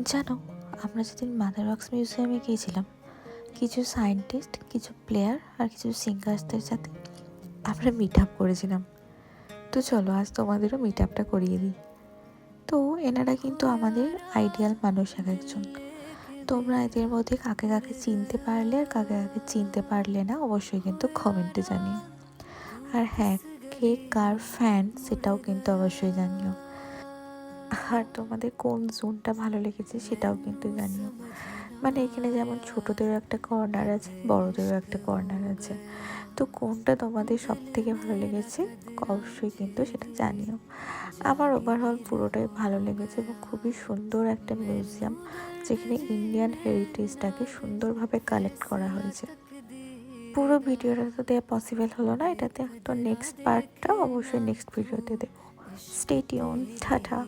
জানো, আমরা যেদিন মাদার ওয়াক্স মিউজিয়ামে গিয়েছিলাম, কিছু সায়েন্টিস্ট, কিছু প্লেয়ার আর কিছু সিঙ্গার্সদের সাথে আমরা মিট আপ করেছিলাম। তো চলো আজ তোমাদেরও মিট আপটা করিয়ে দিই। তো এনারা কিন্তু আমাদের আইডিয়াল মানুষ এক একজন। তোমরা এদের মধ্যে কাকে কাকে চিনতে পারলে আর কাকে কাকে চিনতে পারলে না অবশ্যই কিন্তু কমেন্টে জানিও। আর হ্যাঁ, কে কার ফ্যান সেটাও কিন্তু অবশ্যই জানিও। আর তোমাদের কোন জোনটা ভালো লেগেছে সেটাও কিন্তু জানিও। মানে এখানে যেমন ছোটদেরও একটা কর্নার আছে, বড়দেরও একটা কর্নার আছে। তো কোনটা তোমাদের সব থেকে ভালো লেগেছে অবশ্যই কিন্তু সেটা জানিও। আমার ওভারঅল পুরোটাই ভালো লেগেছে এবং খুবই সুন্দর একটা মিউজিয়াম, যেখানে ইন্ডিয়ান হেরিটেজটাকে সুন্দরভাবে কালেক্ট করা হয়েছে। পুরো ভিডিওটা তো দেওয়া পসিবল হলো না এটাতে, তো নেক্সট পার্টটা অবশ্যই নেক্সট ভিডিওতে দেবো। Stay tune, tata.